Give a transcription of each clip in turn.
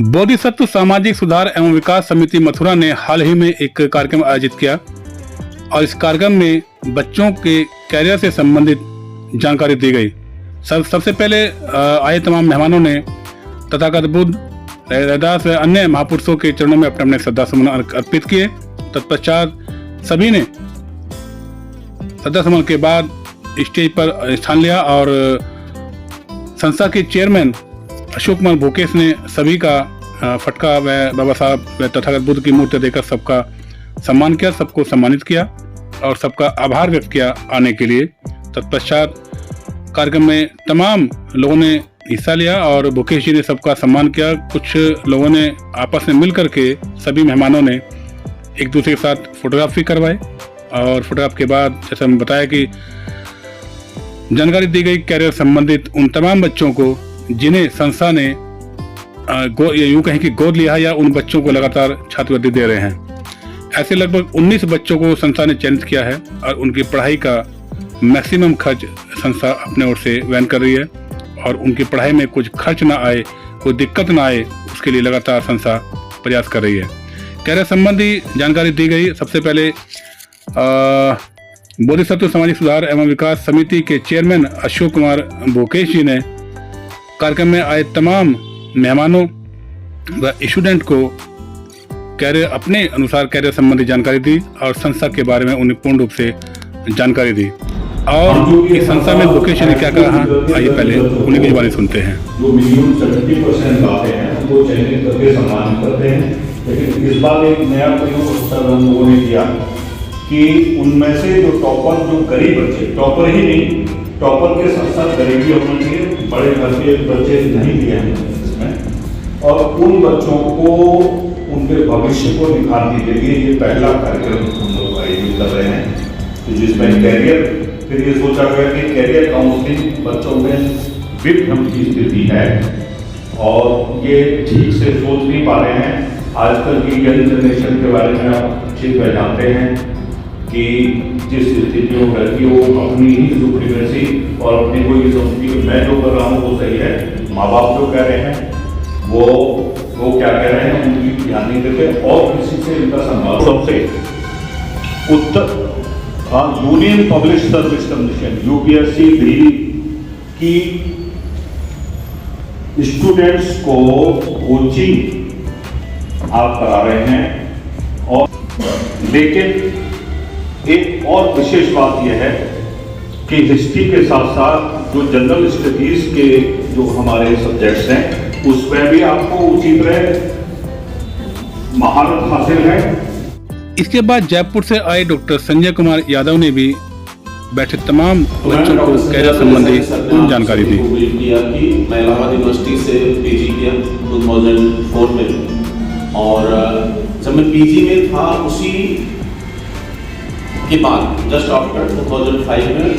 बोधिसत्व सामाजिक सुधार एवं विकास समिति मथुरा ने हाल ही में एक कार्यक्रम आयोजित किया और इस कार्यक्रम में बच्चों के कैरियर से संबंधित जानकारी दी गई। सबसे पहले आए तमाम मेहमानों ने तथागत बुद्ध, रैदास व अन्य महापुरुषों के चरणों में अपने अपने श्रद्धासुमन अर्पित किए। तत्पश्चात सभी ने श्रद्धासुमन के बाद स्टेज पर स्थान लिया और संस्था के चेयरमैन अशोक कुमार भूकेश ने सभी का फटका व बाबा साहब व तथागत बुद्ध की मूर्ति देकर सबका सम्मान किया, सबको सम्मानित किया और सबका आभार व्यक्त किया आने के लिए। तत्पश्चात कार्यक्रम में तमाम लोगों ने हिस्सा लिया और भूकेश जी ने सबका सम्मान किया। कुछ लोगों ने आपस में मिल करके सभी मेहमानों ने एक दूसरे के साथ फोटोग्राफी करवाए और फोटोग्राफ के बाद जैसे हमने बताया कि जानकारी दी गई कैरियर संबंधित उन तमाम बच्चों को जिन्हें संस्था ने यूं कहें कि गोद लिया या उन बच्चों को लगातार छात्रवृत्ति दे रहे हैं। ऐसे लगभग 19 बच्चों को संस्था ने चयनित किया है और उनकी पढ़ाई का मैक्सिमम खर्च संस्था अपने ओर से वहन कर रही है और उनकी पढ़ाई में कुछ खर्च ना आए, कोई दिक्कत ना आए, उसके लिए लगातार संस्था प्रयास कर रही है। कैरियर संबंधी जानकारी दी गई। सबसे पहले बोधिसत्व सामाजिक सुधार एवं विकास समिति के चेयरमैन अशोक कुमार भूकेश जी ने कार्यक्रम में आए तमाम मेहमानों व स्टूडेंट को कैरियर अपने अनुसार कैरियर संबंधी जानकारी दी और संस्था के बारे में उन्हें पूर्ण रूप से जानकारी दी। और इस संस्था में भूकेश जी ने क्या कहा, आइए पहले उन्हीं की जुबानी सुनते हैं। जो मिनिमम 70% आते हैं उनको चयनित करके सम्मानित करते हैं, लेकिन इस बार एक नया प्रयोग हम लोगों ने किया कि उनमें से जो टॉपर, जो गरीब बच्चे, टॉपर ही नहीं, टॉपर के साथ साथ गरीबी होना चाहिए, बड़े घर के बच्चे नहीं दिए हैं इसमें, और उन बच्चों को उनके भविष्य को निखारने के लिए ये पहला कार्यक्रम हम लोग आयोजित कर रहे हैं। तो जिसमें कैरियर, फिर ये सोचा गया कि कैरियर काउंसलिंग बच्चों में विभ्रम की स्थिति है और ये ठीक से सोच नहीं पा रहे हैं। आजकल की यंग जनरेशन के बारे में आप अच्छी तरह जानते हैं कि जिस स्थिति में रहती है वो अपनी ही सुप्रीमेसी और अपनी को ये समझती है मैं जो कर रहा हूँ वो सही है, माँ बाप जो कह रहे हैं वो क्या कह रहे हैं उनकी ध्यान नहीं देते और किसी से इनका संवाद। सबसे union public service commission UPSC भी की स्टूडेंट्स को कोचिंग आप करा रहे हैं और लेकिन एक और विशेष बात यह है कि हिस्ट्री के साथ साथ जो जनरल स्टडीज के जो हमारे सब्जेक्ट्स हैं उसमें भी आपको उसी तरह महारत हासिल है। इसके बाद जयपुर से आए डॉक्टर संजय कुमार यादव ने भी बैठे तमाम बच्चों को कैरियर संबंधी पूर्ण जानकारी दी। मैं इलाहाबाद यूनिवर्सिटी से पीजी किया 2004 में और जब मैं पीजी में था उसी के बाद जस्ट आफ्टर 2005 में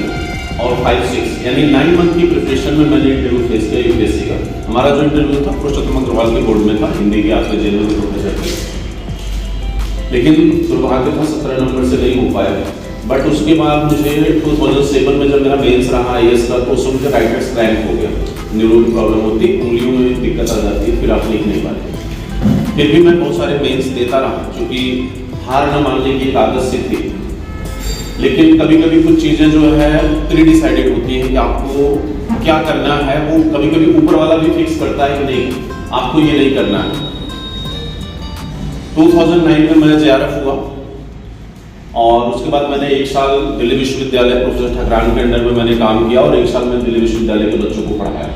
और 5-6 यानी 9 मंथ की प्रिपरेशन में मैंने इंटरव्यू फेस किया यूपीएससी का। हमारा जो इंटरव्यू था पुरुषोत्तम अग्रवाल के बोर्ड में था, हिंदी के आज के जेल में प्रोफेसर थे, लेकिन दुर्भाग्य था 17 नंबर से नहीं हो पाया। बट उसके बाद मुझे 2007 में जब मेरा मेंस रहा आईएएस का तो उसमें मुझे राइटर्स क्रैम्प हो गया, न्यूरो की प्रॉब्लम होती, उंगलियों में दिक्कत आ जाती है, फिर आप लिख नहीं पाते। फिर भी मैं बहुत सारे मेंस देता रहा क्योंकि हार न मानने की एक आदत सी थी, लेकिन कभी कभी कुछ चीज़ें जो है प्री डिसाइडेड होती हैं कि आपको क्या करना है, वो कभी कभी ऊपर वाला भी फिक्स करता है कि नहीं आपको ये नहीं करना है। 2009 में मैं जेआरएफ हुआ और उसके बाद मैंने 1 साल दिल्ली विश्वविद्यालय प्रोफेसर ठकरान के अंडर में मैंने काम किया और 1 साल में दिल्ली विश्वविद्यालय के बच्चों को पढ़ाया।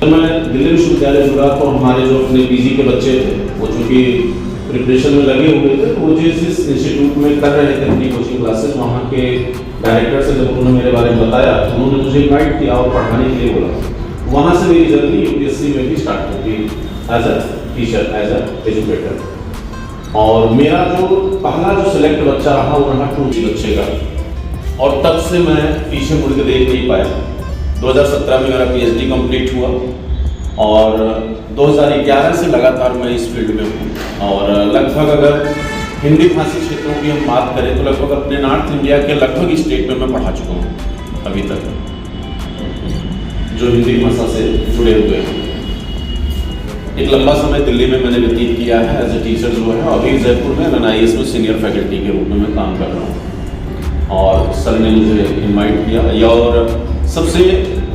जब मैं दिल्ली विश्वविद्यालय जुड़ा तो हमारे जो अपने पीजी के बच्चे थे वो चूँकि प्रिपरेशन में लगे हुए थे, वो जिस इंस्टीट्यूट में कर रहे थे अपनी कोचिंग क्लासेस, वहाँ के डायरेक्टर से जब उन्होंने मेरे बारे में बताया तो उन्होंने मुझे इनवाइट किया और पढ़ाने के लिए बोला। वहाँ से मेरी जर्नी यूपीएससी में भी स्टार्ट होती as a teacher, as a educator. और मेरा जो पहला जो सिलेक्ट बच्चा रहा वो रहा 2G बच्चे का और तब से मैं पीछे मुड़ के देख नहीं पाया। 2017 में मेरा PhD कंप्लीट हुआ और 2011 से लगातार मैं इस फील्ड में हूँ और लगभग अगर हिंदी भाषी क्षेत्रों की हम बात करें तो लगभग अपने नॉर्थ इंडिया के लगभग स्टेट में मैं पढ़ा चुका हूँ अभी तक जो हिंदी भाषा से जुड़े हुए हैं। एक लंबा समय दिल्ली में मैंने व्यतीत किया है एज ए टीचर जो है। अभी जयपुर में NIS में सीनियर फैकल्टी के रूप में मैं काम कर रहा हूँ और सर ने मुझे इनवाइट किया। और सबसे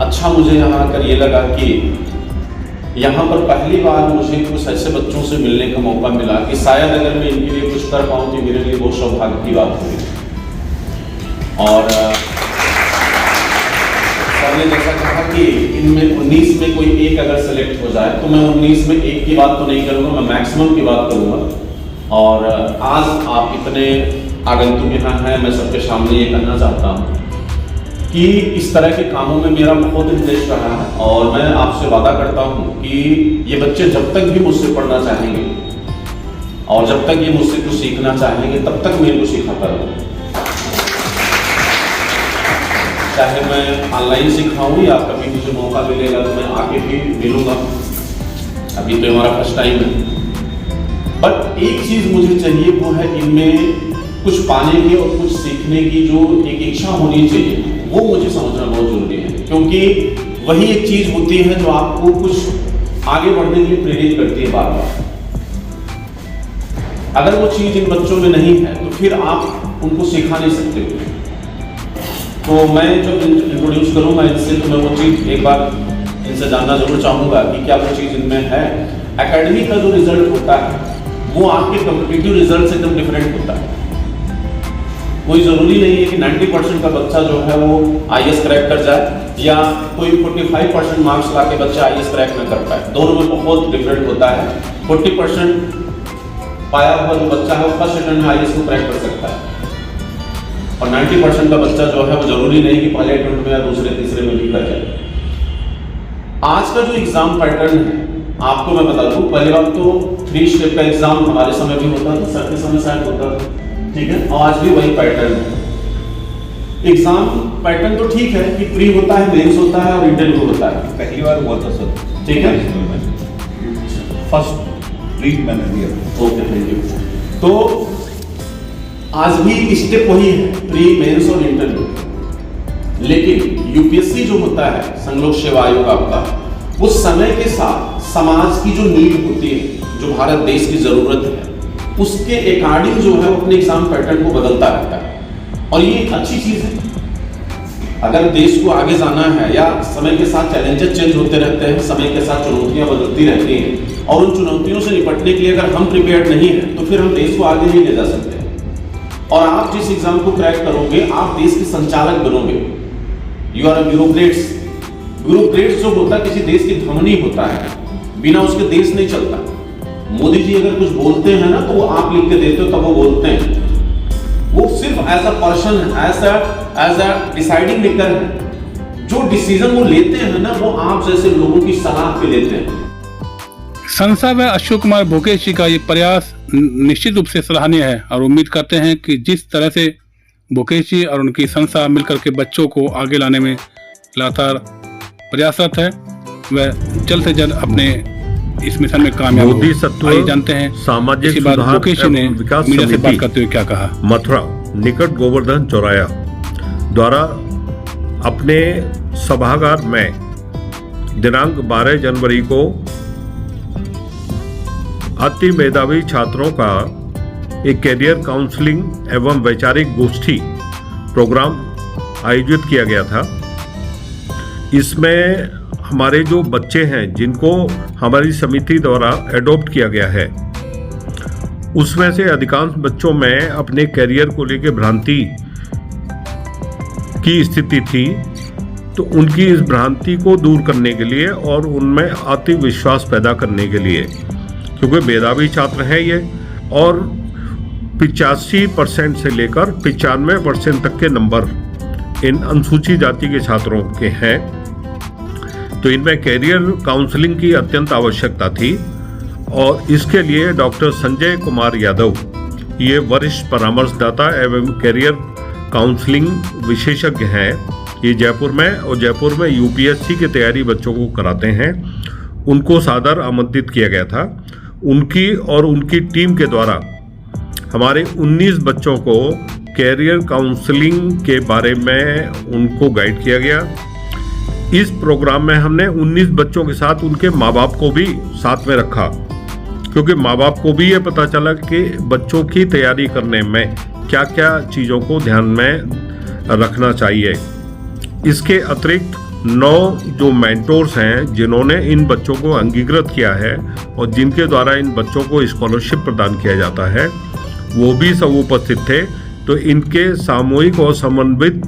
अच्छा मुझे यहाँ आकर ये लगा कि यहाँ पर पहली बार मुझे कुछ ऐसे बच्चों से मिलने का मौका मिला कि शायद अगर मैं इनके लिए कुछ कर पाऊँ तो मेरे लिए वो सौभाग्य की बात होगी। और सर ने जैसा कहा कि इनमें 19 में कोई एक अगर सेलेक्ट हो जाए तो मैं 19 में एक की बात तो नहीं करूँगा, मैं मैक्सिमम की बात करूँगा। और आज आप इतने आगंतुक यहाँ हैं, मैं सबके सामने ये कहना चाहता हूँ कि इस तरह के कामों में मेरा बहुत इंटरेस्ट रहा है और मैं आपसे वादा करता हूँ कि ये बच्चे जब तक भी मुझसे पढ़ना चाहेंगे और जब तक ये मुझसे कुछ सीखना चाहेंगे तब तक मैं इनको सिखाता रहूँगा। चाहे मैं ऑनलाइन सिखाऊं या कभी मुझे मौका मिलेगा तो मैं आके भी मिलूंगा। अभी तो हमारा फर्स्ट टाइम है। बट एक चीज़ मुझे चाहिए, वो है इनमें कुछ पाने की और कुछ सीखने की जो एक इच्छा होनी चाहिए, वो मुझे समझना बहुत जरूरी है। क्योंकि वही एक चीज़ होती है जो आपको कुछ आगे बढ़ने के लिए प्रेरित करती है बार बार। अगर वो चीज़ इन बच्चों में नहीं है तो फिर आप उनको सिखा नहीं सकते। तो मैं जब इंट्रोड्यूस करूँगा इनसे तो मैं वो चीज़ एक बार इनसे जानना जरूर चाहूँगा कि क्या वो चीज़ इनमें है। एकेडमी का जो रिजल्ट होता है वो आपके कॉम्पिटिटिव रिजल्ट से एकदम डिफरेंट होता है। कोई ज़रूरी नहीं है कि 90% का बच्चा जो है वो IAS क्रैक कर जाए या कोई 45% मार्क्स ला के बच्चा IAS क्रैक न कर पाए। दोनों में बहुत डिफरेंट होता है। 40% पाया हुआ जो बच्चा है वो फर्स्ट अटेम्प्ट में IAS को क्रैक कर सकता है और 90% का बच्चा जो है वो जरूरी नहीं कि पहले अटेम्प्ट में या दूसरे तीसरे में भी कर जाए। आज का जो एग्जाम पैटर्न है आपको मैं बता दूं, पहली बात तो 3 स्टेप का एग्जाम हमारे समय भी होता था, सर के समय शायद होता था, ठीक है, आज भी वही पैटर्न है। एग्जाम पैटर्न तो ठीक है कि प्री होता है, मेंस होता है और इंटरव्यू होता है। पहली बार हुआ था सर, ठीक है, फर्स्ट प्री मैंने दिया। Okay, thank you. तो आज भी स्टेप वही है, प्री, मेंस और इंटरव्यू। लेकिन यूपीएससी जो होता है, संघ लोक सेवा आयोग आपका, वो समय के साथ समाज की जो नीड होती है, जो भारत देश की जरूरत है, उसके अकॉर्डिंग जो है वो अपने एग्जाम पैटर्न को बदलता रहता है और ये अच्छी चीज है। अगर देश को आगे जाना है या समय के साथ चैलेंजेस चेंज होते रहते हैं, समय के साथ चुनौतियां बदलती रहती हैं और उन चुनौतियों से निपटने के लिए अगर हम प्रिपेयर्ड नहीं है तो फिर हम देश को आगे नहीं ले जा सकते। और आप जिस एग्जाम को क्रैक करोगे आप देश के संचालक बनोगे। You are bureaucrats. ब्यूरोक्रेट्स जो होता है किसी देश की धमनी होता है, बिना उसके देश नहीं चलता। मोदी जी अगर कुछ बोलते हैं ना तो वो आप लिख के देते हो तब वो बोलते हैं। वो सिर्फ as a person, as a deciding maker है। जो डिसीजन वो लेते हैं ना वो आप जैसे लोगों की सलाह पे लेते हैं। संसा व अशोक कुमार भोकेश जी का ये प्रयास निश्चित रूप से सराहनीय है और उम्मीद करते हैं कि जिस तरह से भोकेश जी और उनकी संस्था मिलकर के बच्चों को आगे लाने में लगातार प्रयासरत है, वह जल्द से जल्द अपने इस मिशन में कामयाब मोदी हो। सत्व आइए जानते हैं सामाजिक इसके बाद सुधार भोकेश जी ने एवं विकास मीडिया से बात समिति करते हुए क्या कहा। मथुरा निकट गोवर्धन चौराया द्वारा अपने सभागार में दिनांक 12 जनवरी को अति मेधावी छात्रों का एक कैरियर काउंसलिंग एवं वैचारिक गोष्ठी प्रोग्राम आयोजित किया गया था। इसमें हमारे जो बच्चे हैं जिनको हमारी समिति द्वारा एडॉप्ट किया गया है, उसमें से अधिकांश बच्चों में अपने कैरियर को लेकर भ्रांति की स्थिति थी, तो उनकी इस भ्रांति को दूर करने के लिए और उनमें आत्मविश्वास पैदा करने के लिए, क्योंकि मेधावी छात्र हैं ये और 85% से लेकर 95% तक के नंबर इन अनुसूचित जाति के छात्रों के हैं, तो इनमें कैरियर काउंसलिंग की अत्यंत आवश्यकता थी। और इसके लिए डॉक्टर संजय कुमार यादव, ये वरिष्ठ परामर्शदाता एवं कैरियर काउंसलिंग विशेषज्ञ हैं, ये जयपुर में और जयपुर में यूपीएससी की तैयारी बच्चों को कराते हैं, उनको सादर आमंत्रित किया गया था। उनकी और उनकी टीम के द्वारा हमारे 19 बच्चों को कैरियर काउंसलिंग के बारे में उनको गाइड किया गया। इस प्रोग्राम में हमने 19 बच्चों के साथ उनके माँ बाप को भी साथ में रखा, क्योंकि माँ बाप को भी ये पता चला कि बच्चों की तैयारी करने में क्या क्या चीज़ों को ध्यान में रखना चाहिए। इसके अतिरिक्त 9 जो मेंटोर्स हैं जिन्होंने इन बच्चों को अंगीकृत किया है और जिनके द्वारा इन बच्चों को स्कॉलरशिप प्रदान किया जाता है, वो भी सब उपस्थित थे। तो इनके सामूहिक और समन्वित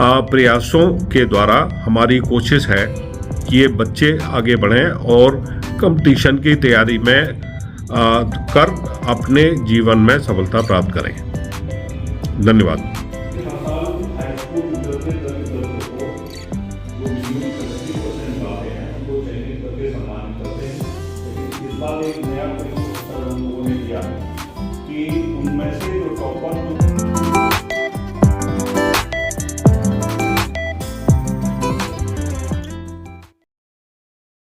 प्रयासों के द्वारा हमारी कोशिश है कि ये बच्चे आगे बढ़ें और कंपटीशन की तैयारी में कर अपने जीवन में सफलता प्राप्त करें। धन्यवाद। एक नया परिवर्तन हम लोगों ने किया कि उनमें से जो टॉपर